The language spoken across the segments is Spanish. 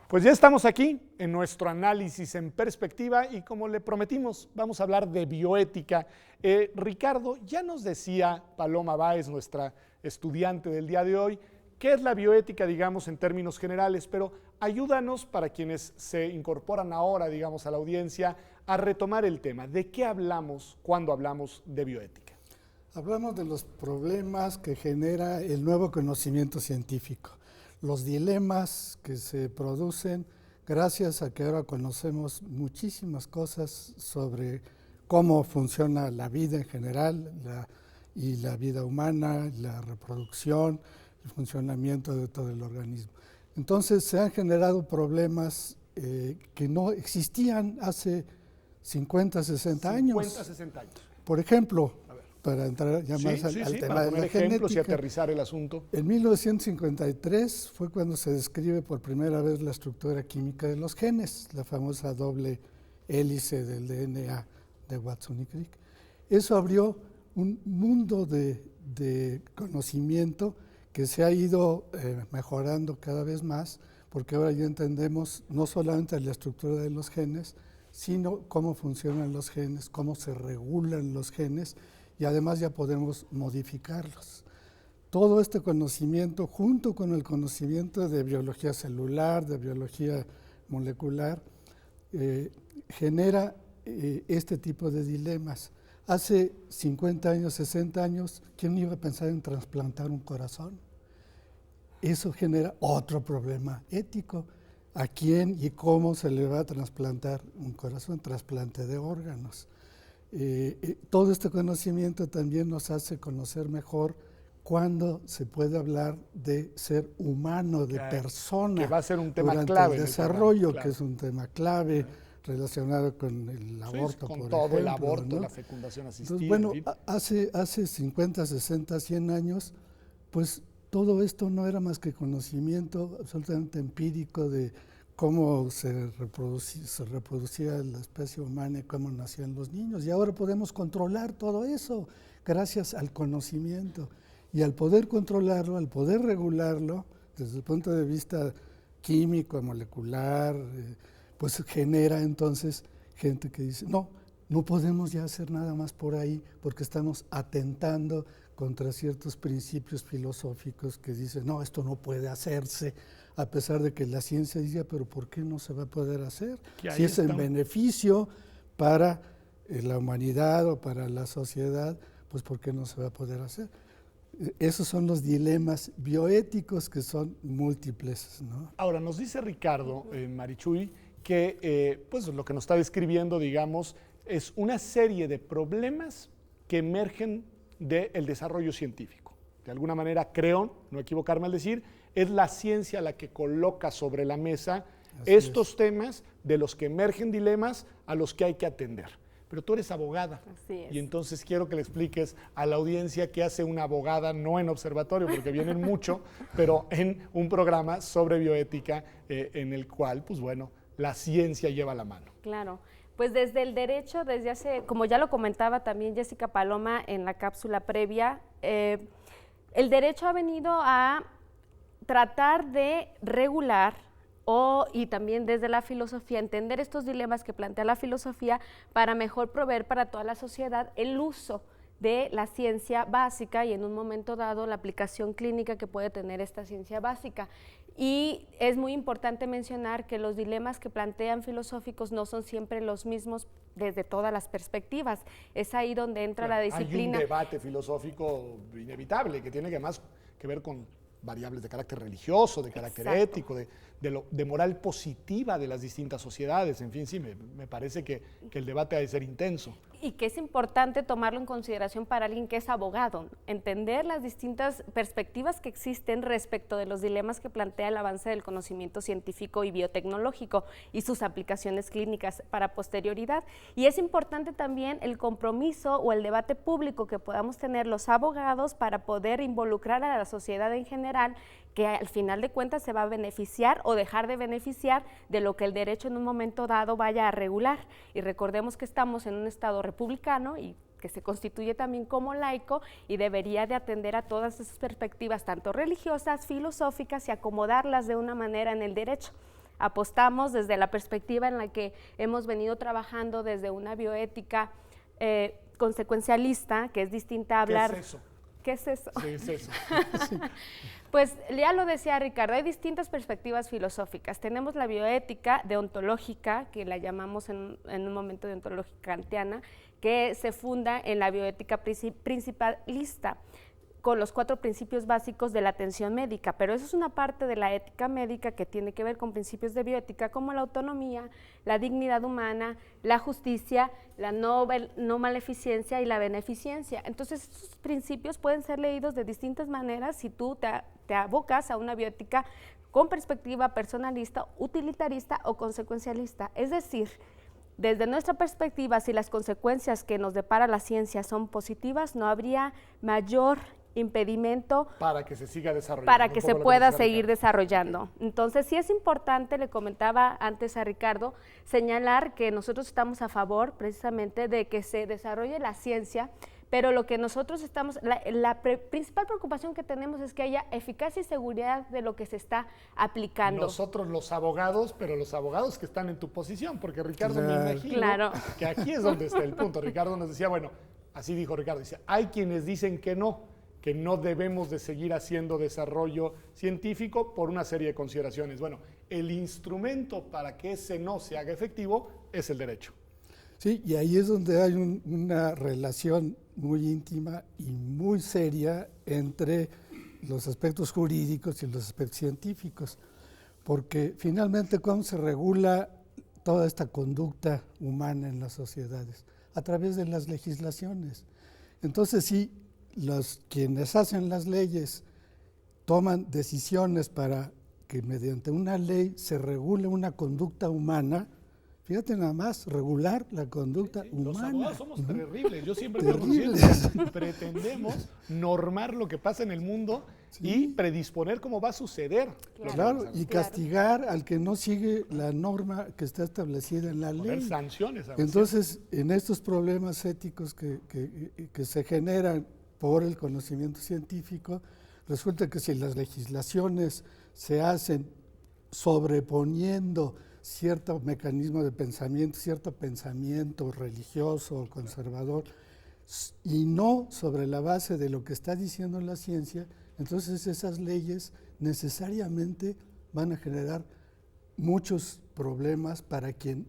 Pues ya estamos aquí en nuestro análisis en perspectiva y como le prometimos, vamos a hablar de bioética. Ricardo, ya nos decía Paloma Báez, nuestra estudiante del día de hoy, qué es la bioética, digamos, en términos generales, pero ayúdanos para quienes se incorporan ahora, digamos, a la audiencia, a retomar el tema. ¿De qué hablamos cuando hablamos de bioética? Hablamos de los problemas que genera el nuevo conocimiento científico, los dilemas que se producen gracias a que ahora conocemos muchísimas cosas sobre cómo funciona la vida en general y la vida humana, la reproducción, el funcionamiento de todo el organismo. Entonces se han generado problemas que no existían hace 50, 60 años. 50, 60 años. Por ejemplo, para entrar ya más al tema para de poner la ejemplos genética, y aterrizar el asunto. en 1953 fue cuando se describe por primera vez la estructura química de los genes, la famosa doble hélice del DNA de Watson y Crick. Eso abrió un mundo de conocimiento que se ha ido mejorando cada vez más, porque ahora ya entendemos no solamente la estructura de los genes, sino cómo funcionan los genes, cómo se regulan los genes, y además ya podemos modificarlos. Todo este conocimiento, junto con el conocimiento de biología celular, de biología molecular, genera este tipo de dilemas. Hace 50 años, 60 años, ¿quién iba a pensar en trasplantar un corazón? Eso genera otro problema ético. ¿A quién y cómo se le va a trasplantar un corazón? Trasplante de órganos. Todo este conocimiento también nos hace conocer mejor cuándo se puede hablar de ser humano, de persona. Que va a ser un tema durante clave el desarrollo, claro. Que es un tema clave relacionado con el aborto, con por todo ejemplo, el aborto, ¿no? la fecundación asistida. Entonces, bueno, hace 50, 60, 100 años, pues todo esto no era más que conocimiento absolutamente empírico de cómo se reproducía la especie humana y cómo nacían los niños. Y ahora podemos controlar todo eso gracias al conocimiento. Y al poder controlarlo, al poder regularlo, desde el punto de vista químico, molecular, pues genera entonces gente que dice, no podemos ya hacer nada más por ahí porque estamos atentando contra ciertos principios filosóficos que dicen, no, esto no puede hacerse, a pesar de que la ciencia dice, pero ¿por qué no se va a poder hacer? Si es en beneficio para la humanidad o para la sociedad, pues ¿por qué no se va a poder hacer? Esos son los dilemas bioéticos que son múltiples, ¿no? Ahora, nos dice Ricardo Marichuy que pues lo que nos está describiendo, digamos, es una serie de problemas que emergen del desarrollo científico. De alguna manera, creo, no equivocarme al decir, es la ciencia la que coloca sobre la mesa estos temas de los que emergen dilemas a los que hay que atender. Pero tú eres abogada. Así es. Y entonces quiero que le expliques a la audiencia qué hace una abogada, no en observatorio, porque vienen mucho, pero en un programa sobre bioética en el cual, pues bueno, la ciencia lleva la mano. Claro. Pues desde el derecho, desde hace, como ya lo comentaba también Jessica Paloma en la cápsula previa, el derecho ha venido a tratar de regular y también desde la filosofía, entender estos dilemas que plantea la filosofía para mejor proveer para toda la sociedad el uso de la ciencia básica y en un momento dado la aplicación clínica que puede tener esta ciencia básica. Y es muy importante mencionar que los dilemas que plantean filosóficos no son siempre los mismos desde todas las perspectivas. Es ahí donde entra la disciplina. Hay un debate filosófico inevitable que tiene que más que ver con variables de carácter religioso, de carácter ético, de moral positiva de las distintas sociedades. En fin, sí, me parece que el debate ha de ser intenso. Y que es importante tomarlo en consideración para alguien que es abogado, entender las distintas perspectivas que existen respecto de los dilemas que plantea el avance del conocimiento científico y biotecnológico y sus aplicaciones clínicas para posterioridad. Y es importante también el compromiso o el debate público que podamos tener los abogados para poder involucrar a la sociedad en general, que al final de cuentas se va a beneficiar o dejar de beneficiar de lo que el derecho en un momento dado vaya a regular. Y recordemos que estamos en un estado republicano y que se constituye también como laico y debería de atender a todas esas perspectivas, tanto religiosas, filosóficas, y acomodarlas de una manera en el derecho. apostamos desde la perspectiva en la que hemos venido trabajando desde una bioética consecuencialista, que es distinta a hablar… ¿Qué es eso? ¿Qué es eso? ¿Qué es eso? Pues ya lo decía Ricardo, hay distintas perspectivas filosóficas. Tenemos la bioética deontológica, que la llamamos en un momento deontológica kantiana, que se funda en la bioética principalista, con los 4 principios básicos de la atención médica, pero eso es una parte de la ética médica que tiene que ver con principios de bioética como la autonomía, la dignidad humana, la justicia, la no maleficencia y la beneficencia. Entonces, estos principios pueden ser leídos de distintas maneras si tú te abocas a una bioética con perspectiva personalista, utilitarista o consecuencialista. Es decir, desde nuestra perspectiva, si las consecuencias que nos depara la ciencia son positivas, no habría mayor impedimento para que se siga desarrollando. Para que se pueda seguir desarrollando. Entonces, sí es importante, le comentaba antes a Ricardo, señalar que nosotros estamos a favor precisamente de que se desarrolle la ciencia, pero lo que nosotros estamos, la principal preocupación que tenemos es que haya eficacia y seguridad de lo que se está aplicando. Nosotros los abogados, pero los abogados que están en tu posición, porque Ricardo me imagino que aquí es donde está el punto. Ricardo nos decía, bueno, así dijo Ricardo, dice, hay quienes dicen que no debemos de seguir haciendo desarrollo científico por una serie de consideraciones. Bueno, el instrumento para que ese no se haga efectivo es el derecho. Sí, y ahí es donde hay una relación muy íntima y muy seria entre los aspectos jurídicos y los aspectos científicos, porque finalmente ¿cómo se regula toda esta conducta humana en las sociedades? A través de las legislaciones. Entonces, sí, quienes hacen las leyes toman decisiones para que mediante una ley se regule una conducta humana. Fíjate nada más, regular la conducta humana. Los abogados somos terribles. Yo siempre pretendemos normar lo que pasa en el mundo y predisponer cómo va a suceder. Claro, y castigar al que no sigue la norma que está establecida en la ley. Poner sanciones. Entonces, en estos problemas éticos que se generan por el conocimiento científico, resulta que si las legislaciones se hacen sobreponiendo cierto mecanismo de pensamiento, cierto pensamiento religioso o conservador, y no sobre la base de lo que está diciendo la ciencia, entonces esas leyes necesariamente van a generar muchos problemas para quien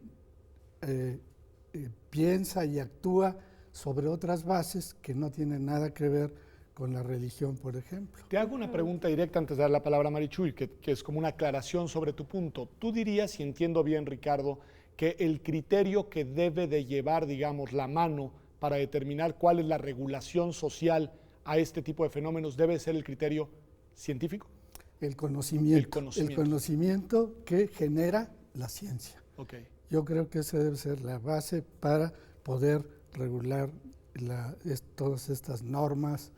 piensa y actúa sobre otras bases que no tienen nada que ver con la religión, por ejemplo. Te hago una pregunta directa antes de dar la palabra a Marichuy, que es como una aclaración sobre tu punto. ¿Tú dirías, si entiendo bien, Ricardo, que el criterio que debe de llevar, digamos, la mano para determinar cuál es la regulación social a este tipo de fenómenos debe ser el criterio científico? El conocimiento que genera la ciencia. Okay. Yo creo que esa debe ser la base para poder regular todas estas normas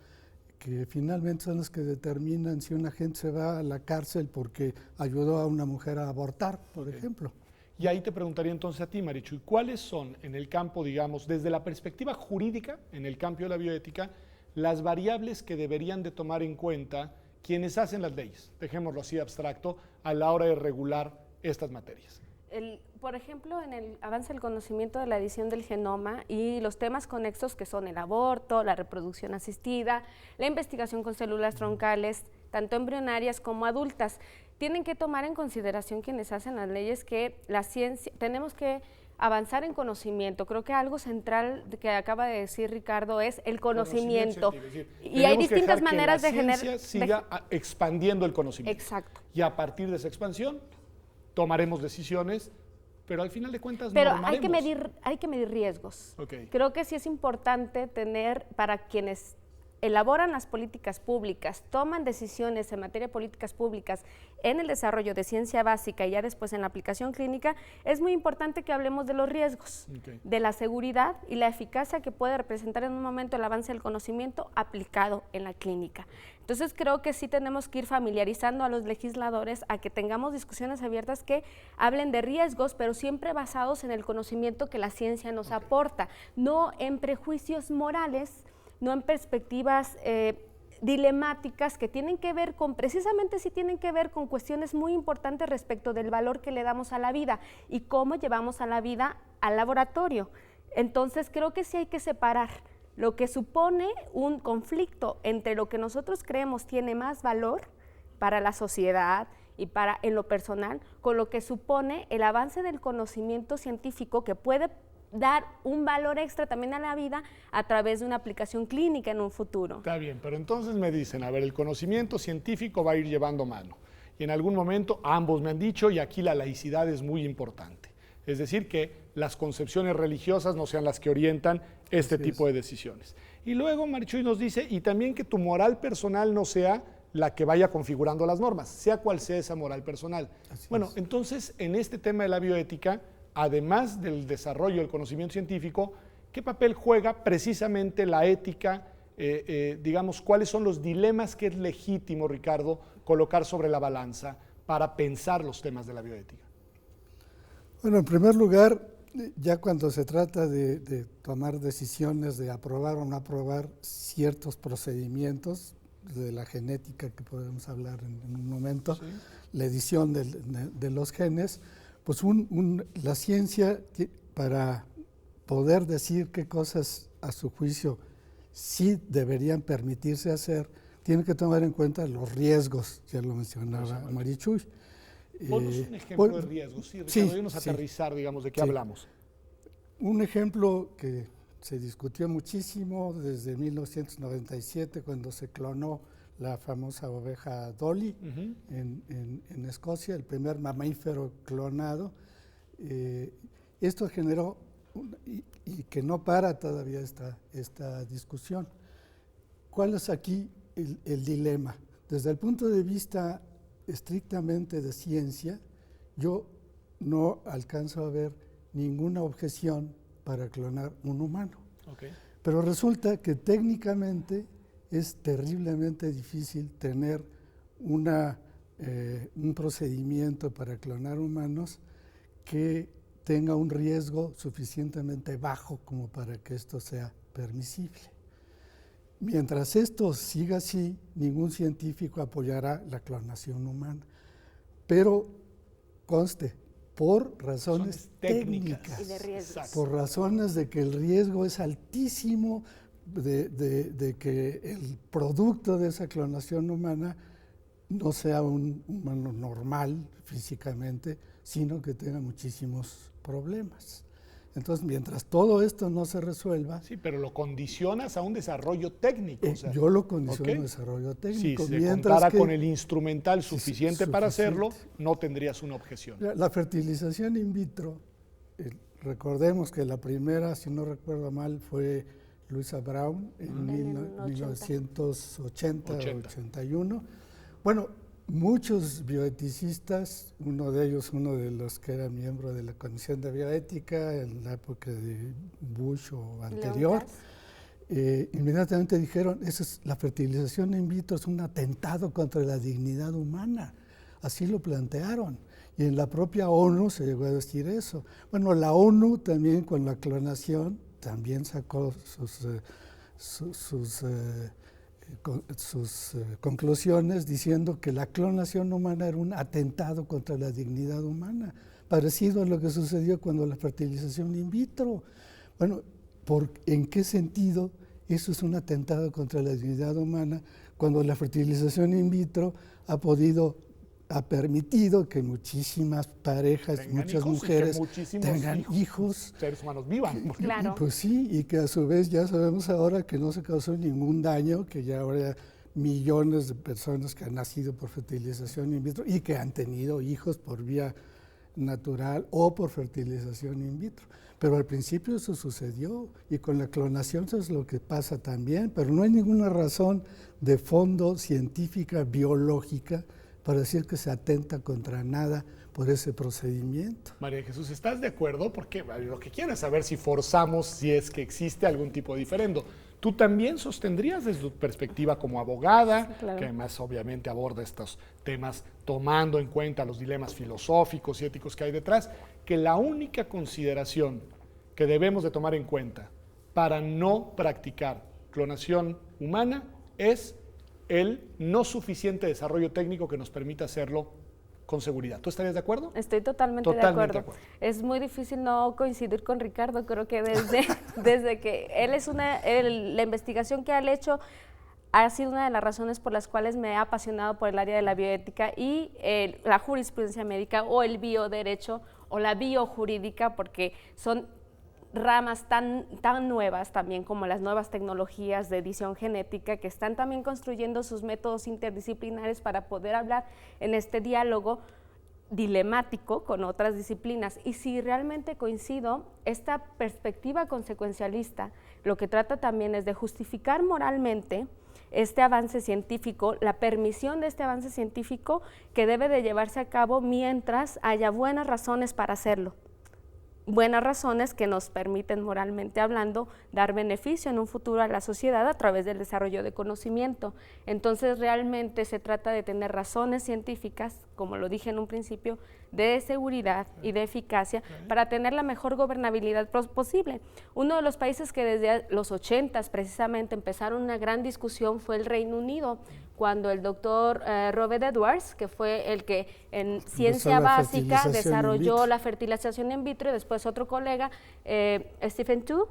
que finalmente son las que determinan si una gente se va a la cárcel porque ayudó a una mujer a abortar, por ejemplo. Y ahí te preguntaría entonces a ti, Marichuy, ¿cuáles son en el campo, digamos, desde la perspectiva jurídica, en el campo de la bioética, las variables que deberían de tomar en cuenta quienes hacen las leyes, dejémoslo así abstracto, a la hora de regular estas materias? Por ejemplo, en el avance del conocimiento de la edición del genoma y los temas conexos que son el aborto, la reproducción asistida, la investigación con células troncales, tanto embrionarias como adultas, tienen que tomar en consideración quienes hacen las leyes que la ciencia, tenemos que avanzar en conocimiento. Creo que algo central que acaba de decir Ricardo es el conocimiento. Y hay distintas maneras de generar… Que la ciencia siga expandiendo el conocimiento. Exacto. Y a partir de esa expansión tomaremos decisiones, pero al final de cuentas pero normaremos. hay que medir riesgos. Okay. Creo que sí es importante tener, para quienes elaboran las políticas públicas, toman decisiones en materia de políticas públicas en el desarrollo de ciencia básica y ya después en la aplicación clínica, es muy importante que hablemos de los riesgos, de la seguridad y la eficacia que puede representar en un momento el avance del conocimiento aplicado en la clínica. Entonces creo que sí tenemos que ir familiarizando a los legisladores a que tengamos discusiones abiertas que hablen de riesgos, pero siempre basados en el conocimiento que la ciencia nos aporta, no en prejuicios morales, no en perspectivas dilemáticas que tienen que ver con, precisamente sí tienen que ver con cuestiones muy importantes respecto del valor que le damos a la vida y cómo llevamos a la vida al laboratorio. Entonces creo que sí hay que separar lo que supone un conflicto entre lo que nosotros creemos tiene más valor para la sociedad y para en lo personal, con lo que supone el avance del conocimiento científico que puede dar un valor extra también a la vida a través de una aplicación clínica en un futuro. Está bien, pero entonces me dicen, a ver, el conocimiento científico va a ir llevando mano. Y en algún momento ambos me han dicho, y aquí la laicidad es muy importante. Es decir, que las concepciones religiosas no sean las que orientan este tipo de decisiones. Y luego Marichuy nos dice, y también que tu moral personal no sea la que vaya configurando las normas, sea cual sea esa moral personal. Bueno, entonces, en este tema de la bioética, además del desarrollo del conocimiento científico, ¿qué papel juega precisamente la ética? Digamos, ¿cuáles son los dilemas que es legítimo, Ricardo, colocar sobre la balanza para pensar los temas de la bioética? Bueno, en primer lugar, ya cuando se trata de tomar decisiones de aprobar o no aprobar ciertos procedimientos, de la genética que podemos hablar en un momento, sí, la edición de los genes, pues la ciencia, para poder decir qué cosas a su juicio sí deberían permitirse hacer, tiene que tomar en cuenta los riesgos, ya lo mencionaba Marichuy. Ponnos un ejemplo de riesgos, sí, Ricardo, ayúdanos a aterrizar, digamos, de qué hablamos. Un ejemplo que se discutió muchísimo desde 1997, cuando se clonó la famosa oveja Dolly en Escocia, el primer mamífero clonado. Esto generó, y que no para todavía esta discusión. ¿Cuál es aquí el dilema? Desde el punto de vista estrictamente de ciencia, yo no alcanzo a ver ninguna objeción para clonar un humano. Pero resulta que técnicamente es terriblemente difícil tener un procedimiento para clonar humanos que tenga un riesgo suficientemente bajo como para que esto sea permisible. Mientras esto siga así, ningún científico apoyará la clonación humana. Pero conste, por razones técnicas y de riesgos. Por razones de que el riesgo es altísimo de que el producto de esa clonación humana no sea un humano normal físicamente, sino que tenga muchísimos problemas. Entonces, mientras todo esto no se resuelva... Sí, pero lo condicionas a un desarrollo técnico. O sea, yo lo condiciono a un desarrollo técnico. Si se contara con el instrumental suficiente para hacerlo, no tendrías una objeción. La fertilización in vitro, recordemos que la primera, si no recuerdo mal, fue Louisa Brown en 1980 o 81. Bueno, muchos bioeticistas, uno de los que era miembro de la Comisión de Bioética en la época de Bush o anterior, inmediatamente dijeron, la fertilización in vitro es un atentado contra la dignidad humana. Así lo plantearon. Y en la propia ONU se llegó a decir eso. Bueno, la ONU también con la clonación también sacó sus conclusiones diciendo que la clonación humana era un atentado contra la dignidad humana, parecido a lo que sucedió cuando la fertilización in vitro. Bueno, ¿en qué sentido eso es un atentado contra la dignidad humana cuando la fertilización in vitro ha permitido que muchísimas parejas, muchas mujeres tengan hijos, seres humanos vivan? Claro. Pues sí, y que a su vez ya sabemos ahora que no se causó ningún daño, que ya habrá millones de personas que han nacido por fertilización in vitro y que han tenido hijos por vía natural o por fertilización in vitro. Pero al principio eso sucedió y con la clonación eso es lo que pasa también, pero no hay ninguna razón de fondo científica, biológica, para decir que se atenta contra nada por ese procedimiento. María Jesús, ¿estás de acuerdo? Porque lo que quiero es saber si forzamos, si es que existe algún tipo de diferendo. Tú también sostendrías desde tu perspectiva como abogada, sí, claro, que además obviamente aborda estos temas tomando en cuenta los dilemas filosóficos y éticos que hay detrás, que la única consideración que debemos de tomar en cuenta para no practicar clonación humana es el no suficiente desarrollo técnico que nos permita hacerlo con seguridad. ¿Tú estarías de acuerdo? Estoy totalmente de acuerdo. Es muy difícil no coincidir con Ricardo. Creo que desde que él es la investigación que él ha hecho ha sido una de las razones por las cuales me he apasionado por el área de la bioética y la jurisprudencia médica o el bioderecho o la biojurídica, porque son ramas tan nuevas también como las nuevas tecnologías de edición genética que están también construyendo sus métodos interdisciplinares para poder hablar en este diálogo dilemático con otras disciplinas. Y si realmente coincido, esta perspectiva consecuencialista lo que trata también es de justificar moralmente este avance científico, la permisión de este avance científico que debe de llevarse a cabo mientras haya buenas razones para hacerlo. Buenas razones que nos permiten, moralmente hablando, dar beneficio en un futuro a la sociedad a través del desarrollo de conocimiento. Entonces, realmente se trata de tener razones científicas, como lo dije en un principio, de seguridad y de eficacia para tener la mejor gobernabilidad posible. Uno de los países que desde los 80s precisamente empezaron una gran discusión fue el Reino Unido, cuando el doctor Robert Edwards, que fue el que en ciencia básica desarrolló la fertilización in vitro, y después otro colega, Stephen Tu,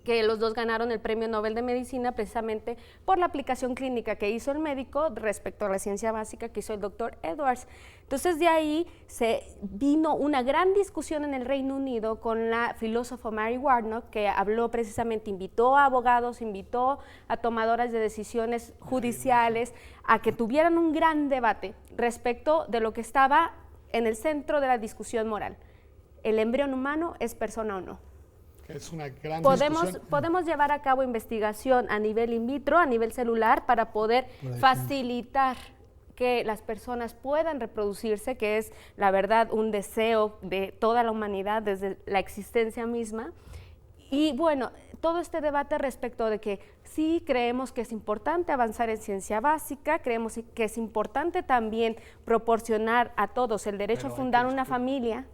que los dos ganaron el Premio Nobel de Medicina precisamente por la aplicación clínica que hizo el médico respecto a la ciencia básica que hizo el doctor Edwards. Entonces de ahí se vino una gran discusión en el Reino Unido con la filósofa Mary Warnock, que habló precisamente, invitó a abogados, invitó a tomadoras de decisiones judiciales a que tuvieran un gran debate respecto de lo que estaba en el centro de la discusión moral. ¿El embrión humano es persona o no? Es una gran discusión. Podemos llevar a cabo investigación a nivel in vitro, a nivel celular, para poder facilitar que las personas puedan reproducirse, que es la verdad un deseo de toda la humanidad desde la existencia misma. Y bueno, todo este debate respecto de que sí creemos que es importante avanzar en ciencia básica, creemos que es importante también proporcionar a todos el derecho a fundar una familia,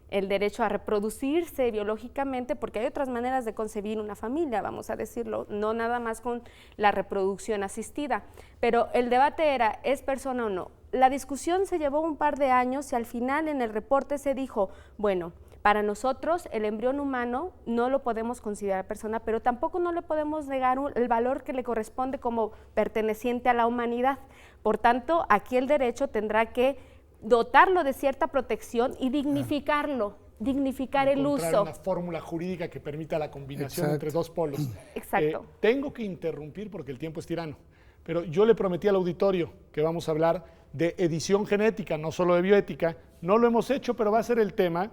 el derecho a reproducirse biológicamente, porque hay otras maneras de concebir una familia, vamos a decirlo, no nada más con la reproducción asistida. Pero el debate era, ¿es persona o no? La discusión se llevó un par de años y al final en el reporte se dijo, bueno, para nosotros el embrión humano no lo podemos considerar persona, pero tampoco no le podemos negar el valor que le corresponde como perteneciente a la humanidad. Por tanto, aquí el derecho tendrá que dotarlo de cierta protección y dignificarlo, dignificar el uso. Encontrar una fórmula jurídica que permita la combinación entre dos polos. Exacto. Tengo que interrumpir porque el tiempo es tirano, pero yo le prometí al auditorio que vamos a hablar de edición genética, no solo de bioética. No lo hemos hecho, pero va a ser el tema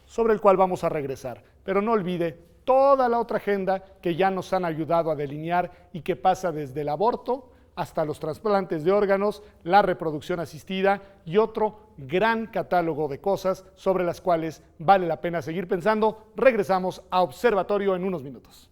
sobre el cual vamos a regresar. Pero no olvide toda la otra agenda que ya nos han ayudado a delinear y que pasa desde el aborto hasta los trasplantes de órganos, la reproducción asistida y otro gran catálogo de cosas sobre las cuales vale la pena seguir pensando. Regresamos a Observatorio en unos minutos.